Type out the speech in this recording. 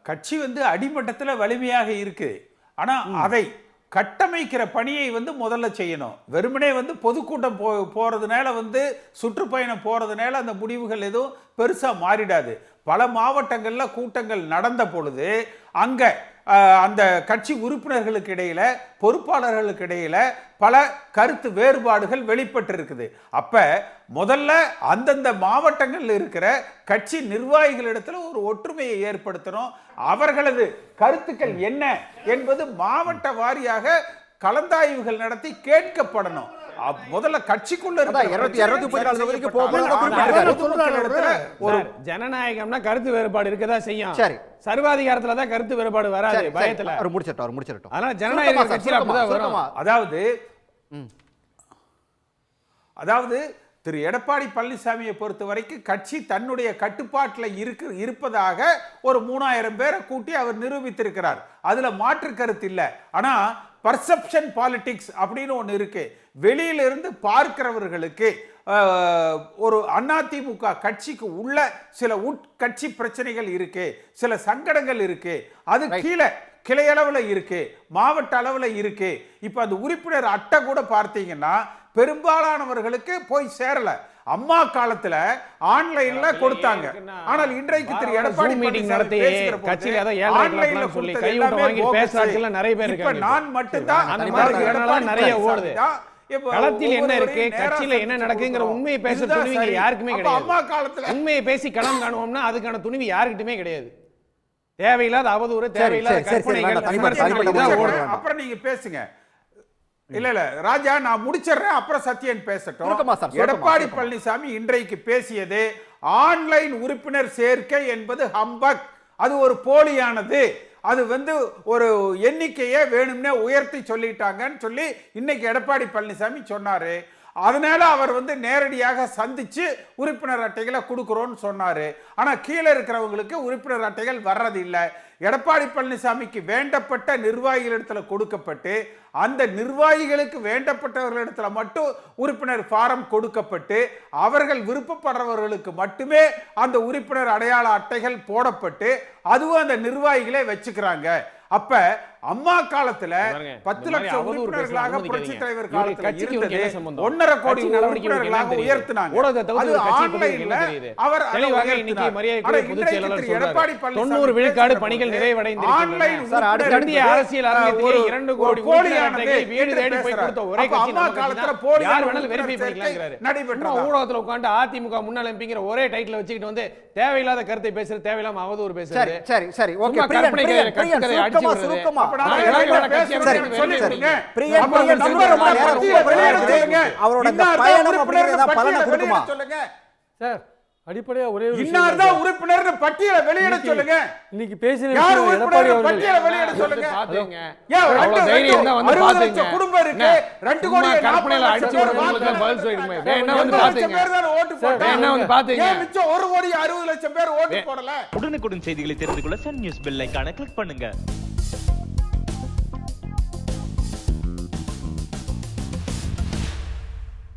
கட்சி வந்து அடிமட்டத்துல வலிமையாக இருக்கு. ஆனா அதை கட்டமைக்கிற பணியை வந்து முதல்ல செய்யணும். வெறுமனே வந்து பொதுக்கூட்டம் போறதுனால வந்து சுற்றுப்பயணம் போறதுனால அந்த முடிவுகள் எதுவும் பெருசா மாறிடாது. பல மாவட்டங்கள்ல கூட்டங்கள் நடந்த பொழுது அங்க அந்த கட்சி உறுப்பினர்களுக்கு இடையில பொறுப்பாளர்களுக்கு இடையில பல கருத்து வேறுபாடுகள் வெளிப்பட்டு இருக்குது. அப்ப முதல்ல அந்தந்த மாவட்டங்களில் இருக்கிற கட்சி நிர்வாகிகளிடத்துல ஒரு ஒற்றுமையை ஏற்படுத்தணும். அவர்களது கருத்துக்கள் என்ன என்பது மாவட்ட வாரியாக கலந்தாய்வுகள் நடத்தி கேட்கப்படணும். முதல்ல கட்சிக்குள்ள ஜனநாயகம்னா கருத்து வேறுபாடு இருக்கதா செய்யும். சர்வாதிகாரத்துல தான் கருத்து வேறுபாடு வராது. பயத்துல முடிச்சிட்டோம். அதனால ஜனநாயக கட்சியில அப்படிதான் வரும். அதாவது திரு எடப்பாடி பழனிசாமியை பொறுத்த வரைக்கும் கட்சி தன்னுடைய கட்டுப்பாட்டில் இருப்பதாக ஒரு 3000 பேரை கூட்டி அவர் நிரூபித்திருக்கிறார். அதுல மாற்று கருத்து இல்லை. ஆனா பர்செப்ஷன் பாலிடிக்ஸ் அப்படின்னு ஒன்று இருக்கு. வெளியிலிருந்து பார்க்கிறவர்களுக்கு ஒரு அதிமுக கட்சிக்கு உள்ள சில உட்கட்சி பிரச்சனைகள் இருக்கு, சில சங்கடங்கள் இருக்கு. அது கீழே கிளை அளவுல இருக்கு, மாவட்ட அளவுல இருக்கு. இப்ப அந்த உறுப்பினர் அட்டை கூட பார்த்தீங்கன்னா பெரும்பாலானவர்களுக்கு போய் சேரல. அம்மா காலத்துல ஆன்லைன்ல கொடுத்தாங்க. ஆனால் இன்றைக்கு திரு எடப்பாடி மீட்டிங் நடத்தி கட்சியில ஏதோ ஆன்லைன்ல சொல்லி கையூட்ட வாங்கி பேசுறதுல நிறைய பேர் இருக்காங்க. இப்ப நான் மட்டும் தான் அந்த மாதிரி நிறைய ஓடுது. களத்தில் என்ன இருக்கு, கட்சியில என்ன நடக்குங்கிற உண்மையை பேச துணிவு யாருக்குமே கிடையாது. அம்மா காலத்துல உண்மையை பேசி களம் காணுவோம்னா அதுக்கான துணிவு யாருக்கிட்டுமே கிடையாது. தேவையில்லாத அவதூறு, தேவையில்லாத கற்பனைகள். அப்புறம் நீங்க பேசுங்க. இல்ல ராஜா, நான் முடிச்சிடுறேன், அப்புறம் சத்யன் பேசட்டும். எடப்பாடி பழனிசாமி இன்றைக்கு பேசியது ஆன்லைன் உறுப்பினர் சேர்க்கை என்பது ஹம்பக், அது ஒரு போலியானது, அது வந்து ஒரு எண்ணிக்கையை வேணும்னே உயர்த்தி சொல்லிட்டாங்கன்னு சொல்லி இன்னைக்கு எடப்பாடி பழனிசாமி சொன்னாரு. அதனால அவர் வந்து நேரடியாக சந்திச்சு உறுப்பினர் அட்டைகளை கொடுக்கிறோம்னு சொன்னாரு. ஆனா கீழே இருக்கிறவங்களுக்கு உறுப்பினர் அட்டைகள் வர்றது இல்லை. எடப்பாடி பழனிசாமிக்கு வேண்டப்பட்ட நிர்வாகிகளிடத்துல கொடுக்கப்பட்டு அந்த நிர்வாகிகளுக்கு வேண்டப்பட்டவர்களிடத்துல மட்டும் உறுப்பினர் ஃபாரம் கொடுக்கப்பட்டு அவர்கள் விருப்பப்படுறவர்களுக்கு மட்டுமே அந்த உறுப்பினர் அடையாள அட்டைகள் போடப்பட்டு அதுவும் அந்த நிர்வாகிகளே வச்சுக்கிறாங்க. அப்ப அம்மா காலத்துல 10 லட்சம் உறுப்பினர்களாக புரட்சி தலைவர் காலத்துல இருந்தது 1.5 கோடி உறுப்பினர்களாக உயர்த்தினாங்க. அது ஆன்லைன்ல அவர் எடப்பாடி 90 விழுக்காடு பணிகள் நிறைவடைந்திருக்கின்றன. இந்திய அரசியல் அரங்கத்திலே 2 கோடி உறுப்பினர்களை வீடு தேடி போய் கொடுத்த ஒரே கட்சி அம்மா காலத்துல போலி யார் வேணாலும் வெரிஃபை பண்ணிக்கலாம்ங்கறாரு. நடைபெற்ற ஊடகத்துல உட்கார்ந்து அதிமுக முன்னாள் எம்பிங்கிற ஒரே டைட்டில் வச்சுக்கிட்டு வந்து தேவையில்லாத கருத்தை பேசுறது, தேவையில்லாம அவதூறு பேசுறது. சரி ஓகே சுருக்கமா அடிப்படையா ஒரே இன்னார்தான் உறுப்பினர் பட்டியலை வெளியிட சொல்லுங்க. இன்னைக்கு பேசின யார் உறுப்பினர் பட்டியலை வெளியிட சொல்லுங்க. குடும்பம் இருக்கு, 2 கோடி கற்பனையில அடிச்சு விடுறதுக்கு பதில் சொல்லிடுமே. வேணா வந்து பாத்துங்க. வேணா வந்து பாத்துங்க. ஏன் மிச்சம் 1 கோடி 60 லட்சம் பேர் ஓட்டு போடல? உடனுக்குடன் செய்திகளை தெரிந்து கொள்ள சன் நியூஸ் பெல் ஐகானை கிளிக் பண்ணுங்க.